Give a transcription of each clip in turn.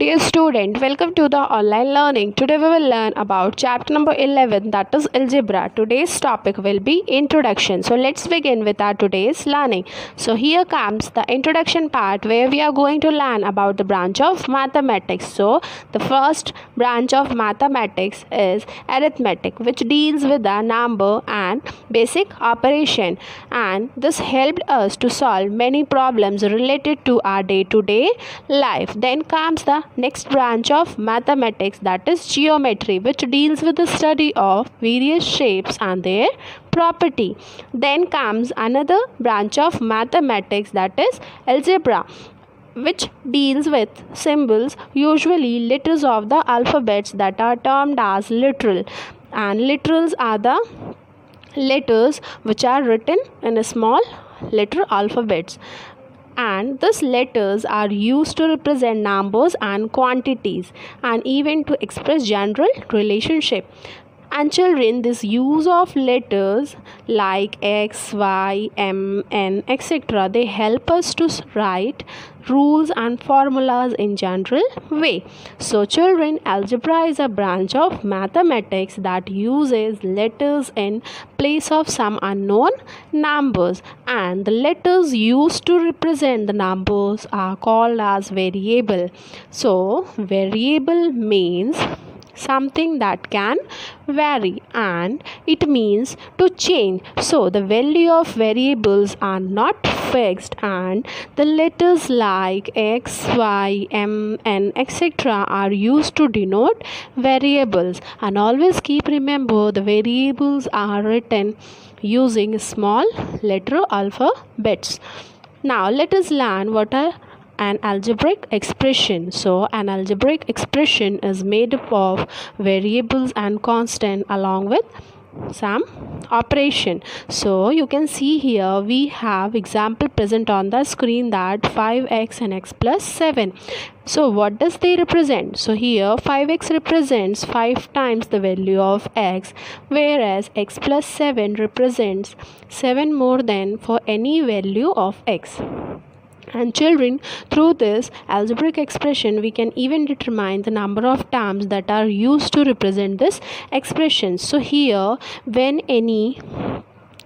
Dear student, welcome to the online learning. Today we will learn about chapter number 11, that is algebra. Today's topic will be introduction. So let's begin with our today's learning. So here comes the introduction part where we are going to learn about the branch of mathematics. So the first branch of mathematics is arithmetic, which deals with the number and basic operation, and this helped us to solve many problems related to our day-to-day life. Then comes the next branch of mathematics, that is geometry, which deals with the study of various shapes and their property. Then comes another branch of mathematics, that is algebra, which deals with symbols, usually letters of the alphabets that are termed as literal, and literals are the letters which are written in a small letter alphabets, and these letters are used to represent numbers and quantities and even to express general relationship. And children, this use of letters like X, Y, M, N, etc., they help us to write rules and formulas in general way. So children, algebra is a branch of mathematics that uses letters in place of some unknown numbers, and the letters used to represent the numbers are called as variable. So variable means something that can vary, and it means to change. So the value of variables are not fixed, and the letters like X, Y, M, N, etc. are used to denote variables. And always keep remember, the variables are written using small letter alphabets. Now let us learn what are an algebraic expression. So an algebraic expression is made up of variables and constant along with some operation. So you can see here we have example present on the screen, that 5x and x plus 7. So what does they represent? So here 5x represents 5 times the value of x, whereas x plus 7 represents 7 more than for any value of x. And children, through this algebraic expression, we can even determine the number of terms that are used to represent this expression. So here, when any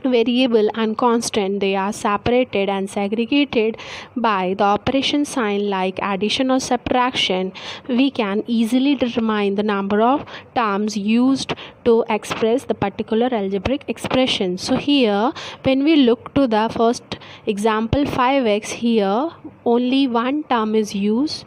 variable and constant, they are separated and segregated by the operation sign like addition or subtraction, we can easily determine the number of terms used to express the particular algebraic expression. So here when we look to the first example 5x, here only one term is used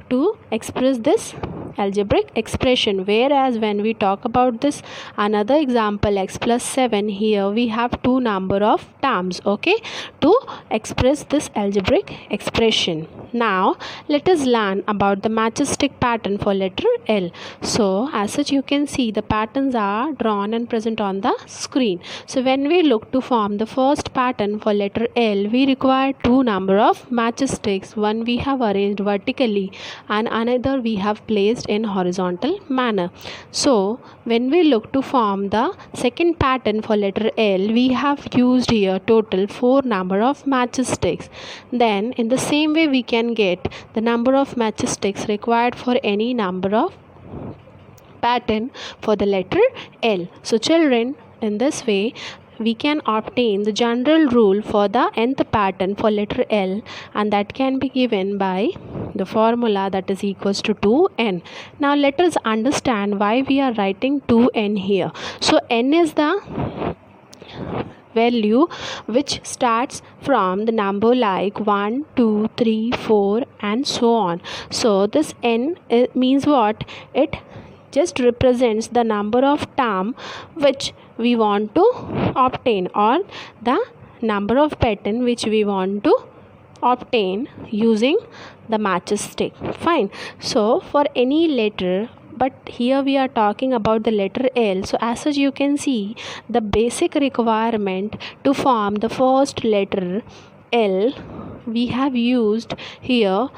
to express this algebraic expression, whereas when we talk about this another example x plus 7, here we have two number of terms, okay, to express this algebraic expression. Now let us learn about the matchstick pattern for letter L. So as such you can see the patterns are drawn and present on the screen. So when we look to form the first pattern for letter L, we require two number of matchsticks. One we have arranged vertically and another we have placed in horizontal manner. So when we look to form the second pattern for letter L, we have used here total 4 number of matchsticks. Then in the same way we can get the number of matchsticks required for any number of pattern for the letter L. So children, in this way we can obtain the general rule for the nth pattern for letter L, and that can be given by the formula that is equals to 2n. Now let us understand why we are writing 2n here. So n is the value which starts from the number like 1, 2, 3, 4 and so on. So this n means what? It just represents the number of term which we want to obtain, or the number of pattern which we want to obtain using the matchstick. Fine. So for any letter, but here we are talking about the letter L. So as such you can see the basic requirement to form the first letter L, we have used here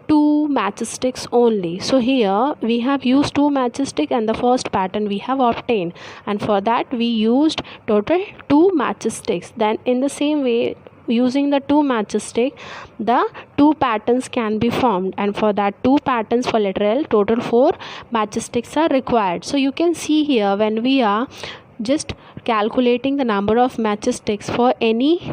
two matchsticks only. So here we have used two matchsticks and the first pattern we have obtained, and for that we used total two matchsticks. Then in the same way using the two matchstick, the two patterns can be formed, and for that two patterns for letter L, total 4 matchsticks are required. So you can see here, when we are just calculating the number of matchsticks for any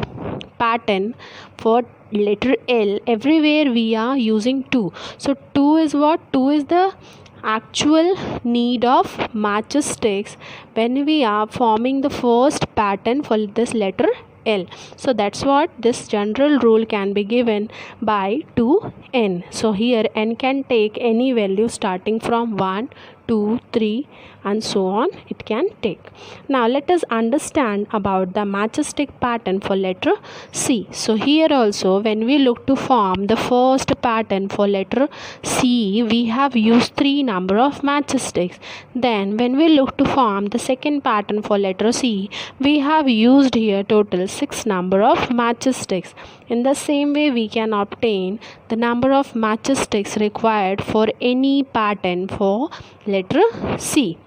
pattern for letter L, everywhere we are using 2. So 2 is what? 2 is the actual need of matchsticks when we are forming the first pattern for this letter L. So that's what this general rule can be given by 2n. So here n can take any value starting from 1, 2, 3 and so on it can take. Now let us understand about the matchstick pattern for letter C. So here also, when we look to form the first pattern for letter C, we have used 3 number of matchsticks. Then when we look to form the second pattern for letter C, we have used here total 6 number of matchsticks. In the same way, we can obtain the number of matchsticks required for any pattern for letter C.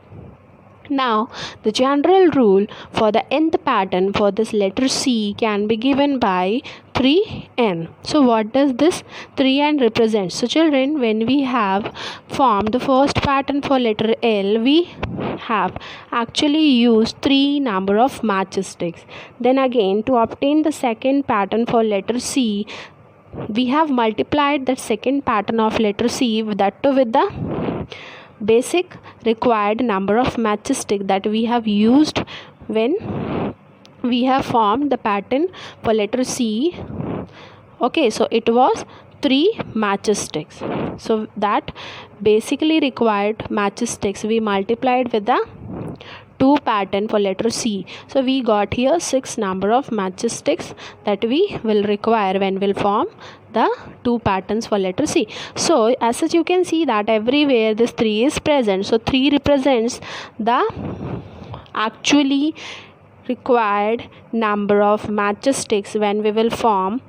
Now, the general rule for the nth pattern for this letter C can be given by 3n. So, what does this 3n represent? So, children, when we have formed the first pattern for letter L, we have actually used 3 number of matchsticks. Then again, to obtain the second pattern for letter C, we have multiplied that second pattern of letter C with the basic required number of matchstick that we have used when we have formed the pattern for letter C. Okay, so it was 3 matchsticks. So that basically required matchsticks we multiplied with the 2 pattern for letter C. So we got here 6 number of matchsticks that we will require when we'll form the 2 patterns for letter C. So as such, you can see that everywhere this 3 is present. So 3 represents the actually required number of matchsticks when we will form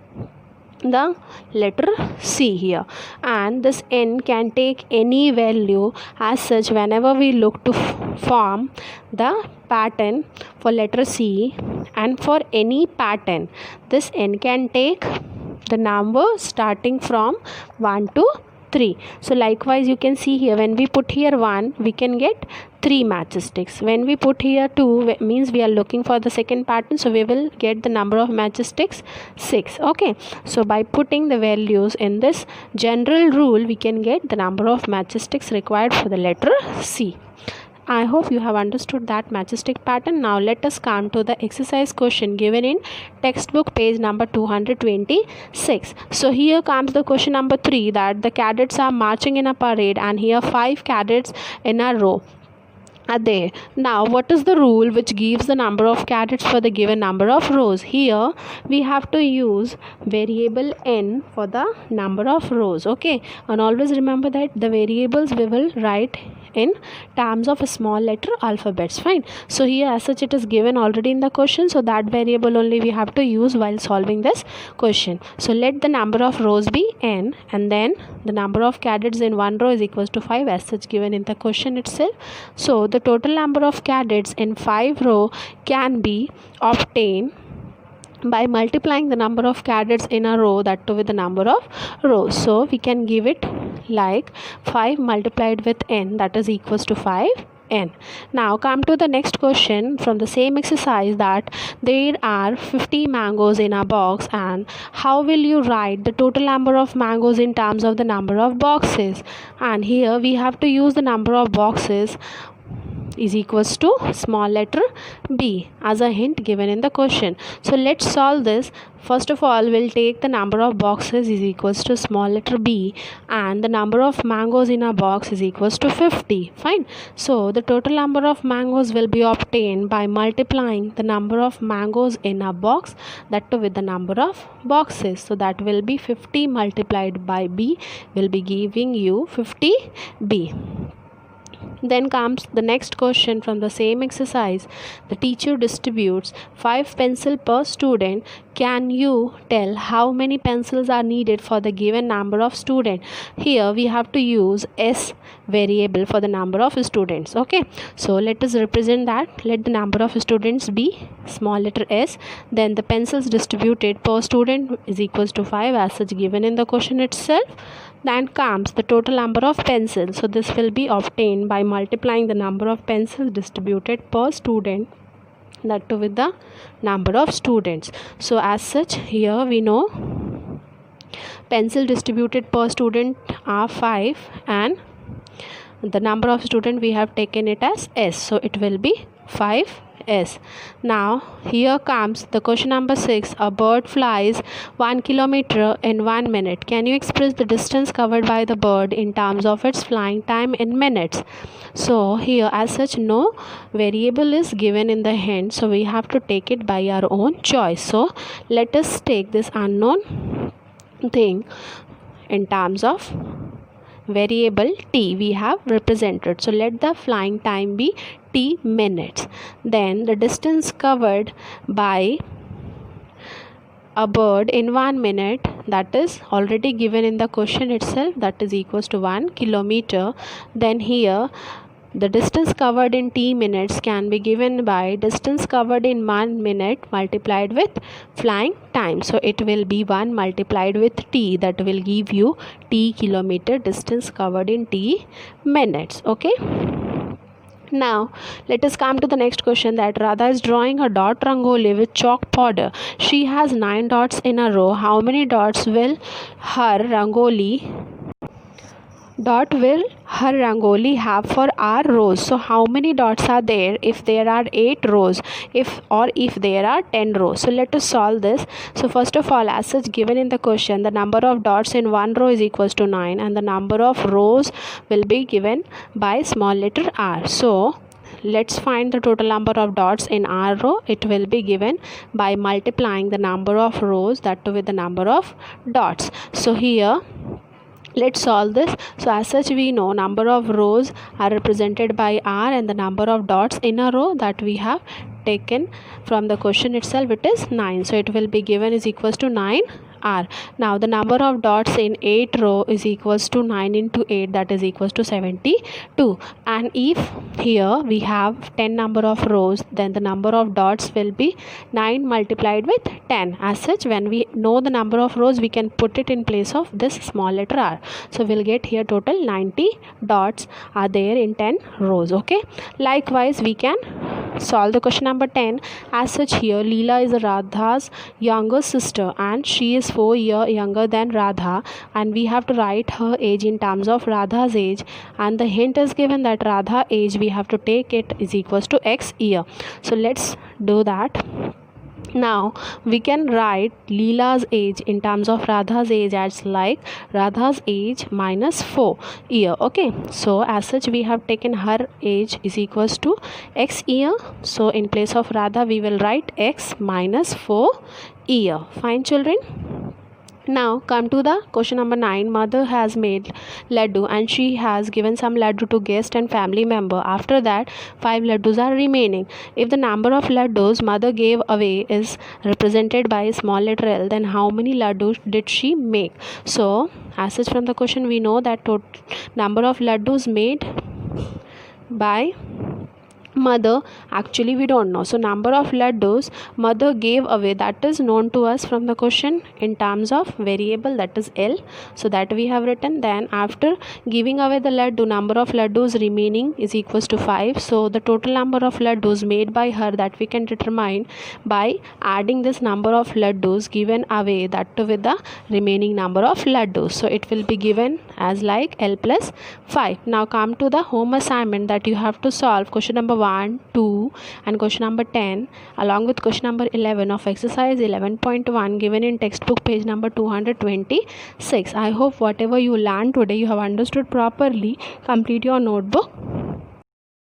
the letter C here, and this n can take any value. As such, whenever we look to form the pattern for letter C, and for any pattern, this n can take the number starting from 1 to 3. So likewise, you can see here, when we put here 1, we can get 3 matchsticks. When we put here 2, means we are looking for the second pattern, so we will get the number of matchsticks 6. Okay, so by putting the values in this general rule, we can get the number of matchsticks required for the letter C. I hope you have understood that matchstick pattern. Now let us come to the exercise question given in textbook page number 226. So here comes the question number 3, that the cadets are marching in a parade, and here 5 cadets in a row are there. Now what is the rule which gives the number of cadets for the given number of rows? Here we have to use variable n for the number of rows. Okay, and always remember that the variables we will write in terms of a small letter alphabets. Fine. So here as such, it is given already in the question, so that variable only we have to use while solving this question. So let the number of rows be n, and then the number of cadets in one row is equals to 5, as such given in the question itself. So the total number of cadets in 5 row can be obtained by multiplying the number of cadets in a row, that too with the number of rows. So we can give it like 5 multiplied with n, that is equals to 5n. Now come to the next question from the same exercise, that there are 50 mangoes in a box, and how will you write the total number of mangoes in terms of the number of boxes? And here we have to use the number of boxes is equals to small letter b as a hint given in the question. So let's solve this. First of all, we'll take the number of boxes is equals to small letter b, and the number of mangoes in a box is equals to 50. Fine. So the total number of mangoes will be obtained by multiplying the number of mangoes in a box, that too with the number of boxes. So that will be 50 multiplied by b will be giving you 50b. Then comes the next question from the same exercise. The teacher distributes 5 pencils per student. Can you tell how many pencils are needed for the given number of students? Here we have to use S variable for the number of students. Okay, so let us represent that. Let the number of students be small letter S. Then the pencils distributed per student is equals to 5 as such given in the question itself. Then comes the total number of pencils. So this will be obtained by multiplying the number of pencils distributed per student, that too with the number of students. So as such here we know pencil distributed per student are 5 and the number of student we have taken it as S. So it will be 5S. Now here comes the question number 6. A bird flies 1 kilometer in 1 minute. Can you express the distance covered by the bird in terms of its flying time in minutes? So here as such no variable is given in the hint, so we have to take it by our own choice. So let us take this unknown thing in terms of variable t we have represented. So let the flying time be t minutes. Then the distance covered by a bird in 1 minute, that is already given in the question itself, that is equals to 1 kilometer. Then here the distance covered in t minutes can be given by distance covered in 1 minute multiplied with flying time. So it will be 1 multiplied with t, that will give you t kilometer distance covered in t minutes. Okay. Now let us come to the next question, that Radha is drawing a dot rangoli with chalk powder. She has 9 dots in a row. How many dots will her rangoli have for r rows? So how many dots are there if there are 8 rows, if there are 10 rows? So let us solve this. So first of all, as such given in the question, the number of dots in one row is equals to 9 and the number of rows will be given by small letter r. So let's find the total number of dots in r row. It will be given by multiplying the number of rows, that too with the number of dots. So here let's solve this. So as such we know number of rows are represented by r and the number of dots in a row that we have taken from the question itself, it is 9. So it will be given is equals to 9 r. Now the number of dots in 8 row is equals to 9 into 8, that is equals to 72. And if here we have 10 number of rows, then the number of dots will be 9 multiplied with 10. As such, when we know the number of rows, we can put it in place of this small letter r. So we'll get here total 90 dots are there in 10 rows. Okay. Likewise, we can solve the question number 10. As such, here Leela is Radha's younger sister and she is 4 years younger than Radha, and we have to write her age in terms of Radha's age, and the hint is given that Radha age we have to take it is equals to x year. So let's do that. Now we can write Leela's age in terms of Radha's age as like Radha's age minus 4 year. Okay, so as such we have taken her age is equals to x year. So in place of Radha we will write x minus 4 year. Fine children. Now come to the question number 9. Mother has made laddu and she has given some laddu to guest and family member. After that 5 laddus are remaining. If the number of laddus mother gave away is represented by small letter L, then how many laddus did she make? So as such from the question we know that total number of laddus made by mother, actually we don't know. So number of laddus mother gave away, that is known to us from the question in terms of variable, that is L. So that we have written. Then after giving away the laddu, number of laddus remaining is equals to 5. So the total number of laddus made by her that we can determine by adding this number of laddus given away, that too with the remaining number of laddus. So it will be given as like L plus 5. Now come to the home assignment that you have to solve question number 1, 2 and question number 10 along with question number 11 of exercise 11.1 given in textbook page number 226. I hope whatever you learned today you have understood properly. Complete your notebook.